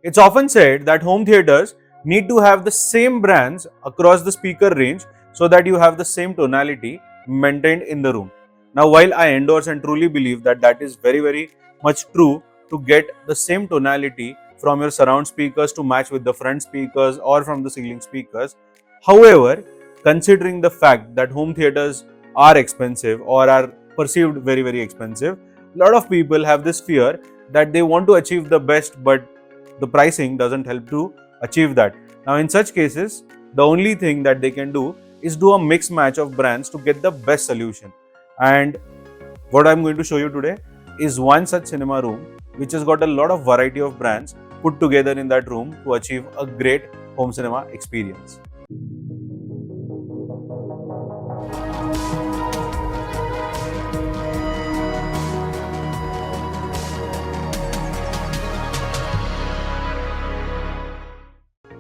It's often said that home theaters need to have the same brands across the speaker range so that you have the same tonality maintained in the room. Now, while I endorse and truly believe that that is very much true to get the same tonality from your surround speakers to match with the front speakers or from the ceiling speakers, however, considering the fact that home theaters are expensive or are perceived very expensive, a lot of people have this fear that they want to achieve the best, but the pricing doesn't help to achieve that. Now, in such cases, the only thing that they can do is do a mix match of brands to get the best solution. And what I'm going to show you today is one such cinema room which has got a lot of variety of brands put together in that room to achieve a great home cinema experience.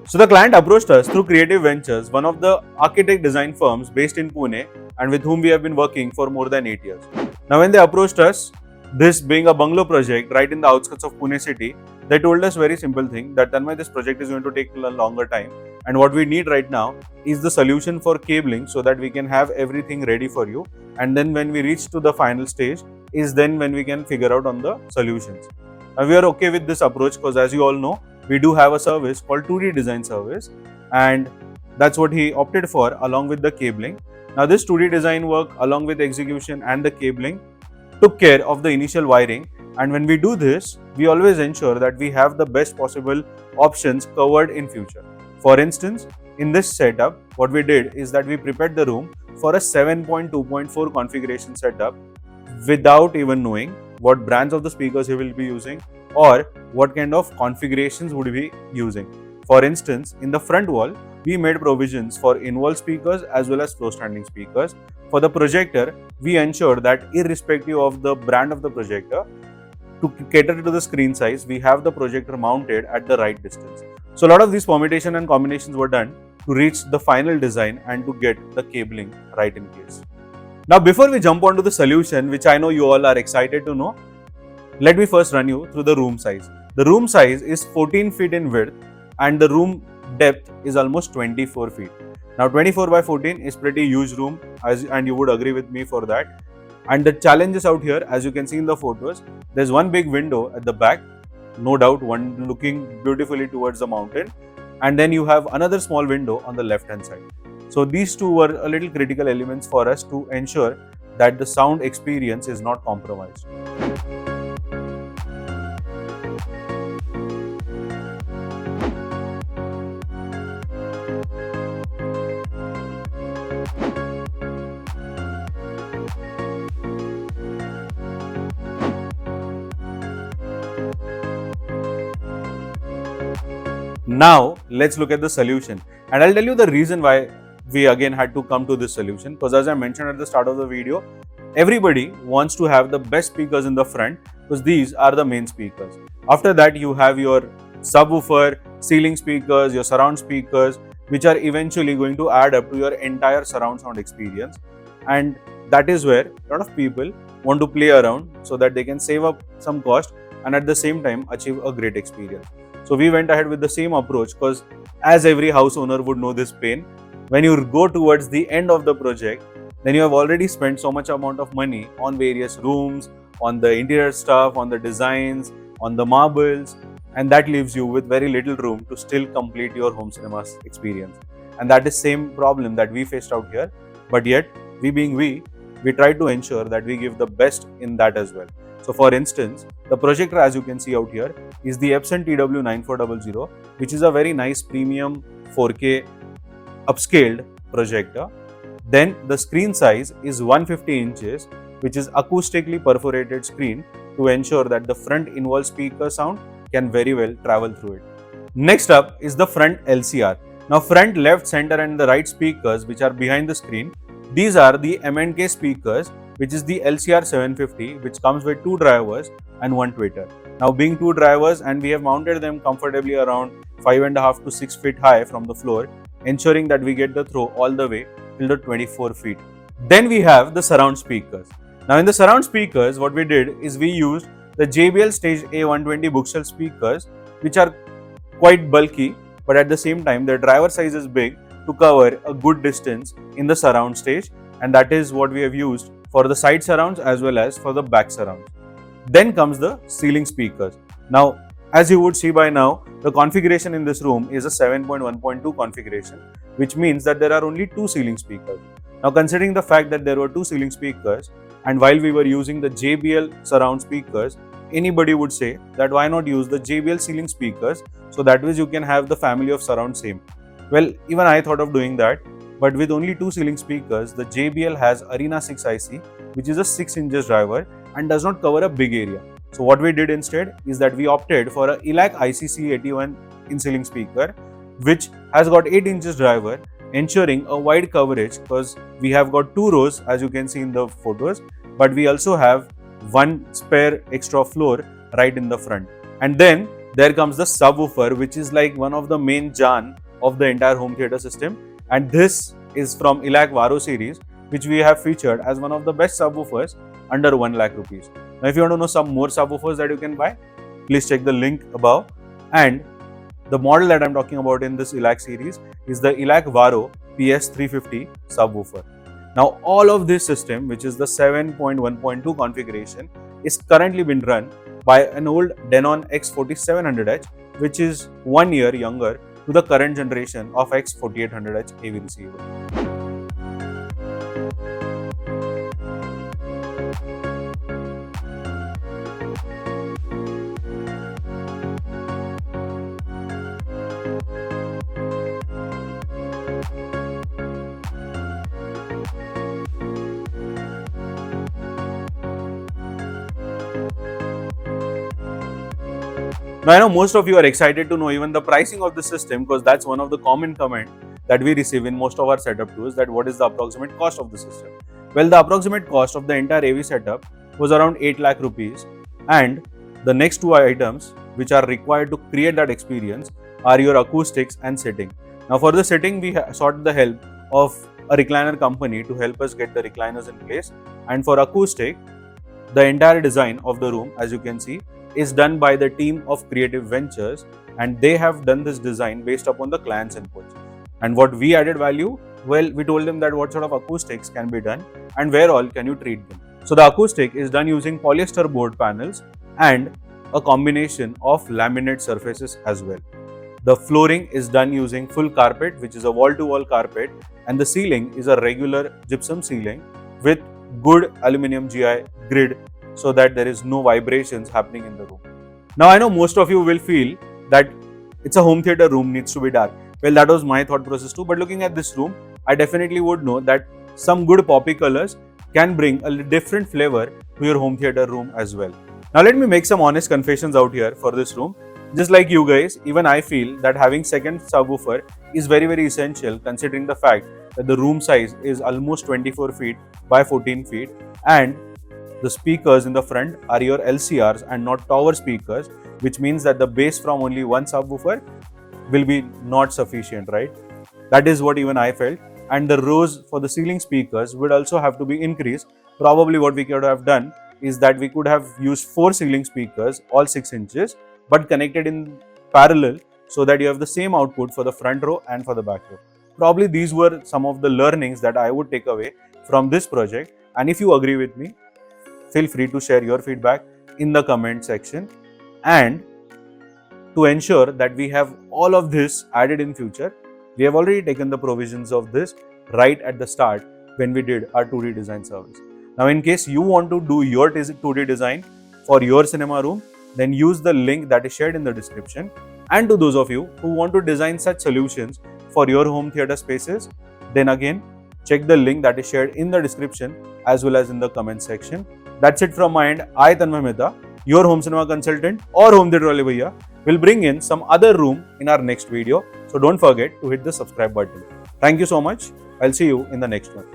So the client approached us through Creative Ventures, one of the architect design firms based in Pune and with whom we have been working for more than 8 years. Now when they approached us, this being a bungalow project right in the outskirts of Pune city, they told us very simple thing that Tanmay, this project is going to take a longer time, and what we need right now is the solution for cabling so that we can have everything ready for you, and then when we reach to the final stage is then when we can figure out on the solutions. Now we are okay with this approach because as you all know, we do have a service called 2D design service, and that's what he opted for along with the cabling. Now this 2D design work along with execution and the cabling took care of the initial wiring, and when we do this, we always ensure that we have the best possible options covered in future. For instance, in this setup, what we did is that we prepared the room for a 7.2.4 configuration setup without even knowing what brands of the speakers he will be using or what kind of configurations would we be using. For instance, in the front wall, we made provisions for in-wall speakers as well as floor standing speakers. For the projector, we ensured that irrespective of the brand of the projector, to cater to the screen size, we have the projector mounted at the right distance. So a lot of these permutation and combinations were done to reach the final design and to get the cabling right in place. Now before we jump onto the solution, which I know you all are excited to know, let me first run you through the room size. The room size is 14 feet in width and the room depth is almost 24 feet. Now 24 by 14 is pretty huge room, and you would agree with me for that. And the challenges out here, as you can see in the photos, there's one big window at the back, no doubt one looking beautifully towards the mountain, and then you have another small window on the left hand side. So these two were a little critical elements for us to ensure that the sound experience is not compromised. Now let's look at the solution, and I'll tell you the reason why we again had to come to this solution, because as I mentioned at the start of the video, everybody wants to have the best speakers in the front because these are the main speakers. After that you have your subwoofer, ceiling speakers, your surround speakers, which are eventually going to add up to your entire surround sound experience, and that is where a lot of people want to play around so that they can save up some cost and at the same time achieve a great experience. So we went ahead with the same approach because as every house owner would know this pain, when you go towards the end of the project, then you have already spent so much amount of money on various rooms, on the interior stuff, on the designs, on the marbles, and that leaves you with very little room to still complete your home cinemas experience. And that is same problem that we faced out here, but yet we being we try to ensure that we give the best in that as well. So for instance, the projector as you can see out here is the Epson TW9400, which is a very nice premium 4K upscaled projector. Then the screen size is 150 inches, which is acoustically perforated screen to ensure that the front in-wall speaker sound can very well travel through it. Next up is the front LCR. Now front, left, center and the right speakers which are behind the screen, these are the M&K speakers, which is the LCR 750, which comes with 2 drivers and 1 tweeter. Now being 2 drivers, and we have mounted them comfortably around 5.5 to 6 feet high from the floor, ensuring that we get the throw all the way till the 24 feet. Then we have the surround speakers. Now in the surround speakers, what we did is we used the JBL Stage A120 bookshelf speakers, which are quite bulky, but at the same time the driver size is big to cover a good distance in the surround stage, and that is what we have used for the side surrounds as well as for the back surrounds. Then comes the ceiling speakers. Now, as you would see by now, the configuration in this room is a 7.1.2 configuration, which means that there are only 2 ceiling speakers. Now, considering the fact that there were 2 ceiling speakers, and while we were using the JBL surround speakers, anybody would say that why not use the JBL ceiling speakers, so that way you can have the family of surround same. Well, even I thought of doing that, but with only 2 ceiling speakers, the JBL has Arena 6 IC, which is a 6 inches driver and does not cover a big area. So what we did instead is that we opted for a ELAC ICC81 in-ceiling speaker, which has got 8 inches driver, ensuring a wide coverage because we have got 2 rows as you can see in the photos, but we also have 1 spare extra floor right in the front. And then there comes the subwoofer, which is like one of the main jaan of the entire home theater system, and this is from ELAC Varo series, which we have featured as one of the best subwoofers under 1 lakh rupees. Now, if you want to know some more subwoofers that you can buy, please check the link above. And the model that I'm talking about in this ELAC series is the ELAC Varo PS350 subwoofer. Now, all of this system, which is the 7.1.2 configuration, is currently been run by an old Denon X4700H, which is 1 year younger to the current generation of X4800H AV receiver. Now, I know most of you are excited to know even the pricing of the system, because that's one of the common comment that we receive in most of our setup tours, that what is the approximate cost of the system. Well, the approximate cost of the entire AV setup was around 8 lakh rupees, and the next 2 items which are required to create that experience are your acoustics and setting. Now, for the setting, we sought the help of a recliner company to help us get the recliners in place, and for acoustic, the entire design of the room, as you can see, is done by the team of Creative Ventures, and they have done this design based upon the client's inputs. And what we added value, well, we told them that what sort of acoustics can be done and where all can you treat them. So the acoustic is done using polyester board panels and a combination of laminate surfaces as well. The flooring is done using full carpet, which is a wall-to-wall carpet, and the ceiling is a regular gypsum ceiling with good aluminum GI grid, so that there is no vibrations happening in the room. Now, I know most of you will feel that it's a home theater room, needs to be dark. Well, that was my thought process too, but looking at this room, I definitely would know that some good poppy colors can bring a different flavor to your home theater room as well. Now, let me make some honest confessions out here for this room. Just like you guys, even I feel that having second subwoofer is very, very essential, considering the fact that the room size is almost 24 feet by 14 feet, and the speakers in the front are your LCRs and not tower speakers, which means that the bass from only one subwoofer will be not sufficient, right? That is what even I felt. And the rows for the ceiling speakers would also have to be increased. Probably what we could have done is that we could have used 4 ceiling speakers, all 6 inches, but connected in parallel so that you have the same output for the front row and for the back row. Probably these were some of the learnings that I would take away from this project. And if you agree with me, feel free to share your feedback in the comment section. And to ensure that we have all of this added in future, we have already taken the provisions of this right at the start when we did our 2D design service. Now, in case you want to do your 2D design for your cinema room, then use the link that is shared in the description. And to those of you who want to design such solutions for your home theater spaces, then again, check the link that is shared in the description as well as in the comment section. That's it from my end. I, Tanmay Mehta, your home cinema consultant or home theater wale bhaiya, will bring in some other room in our next video. So don't forget to hit the subscribe button. Thank you so much. I'll see you in the next one.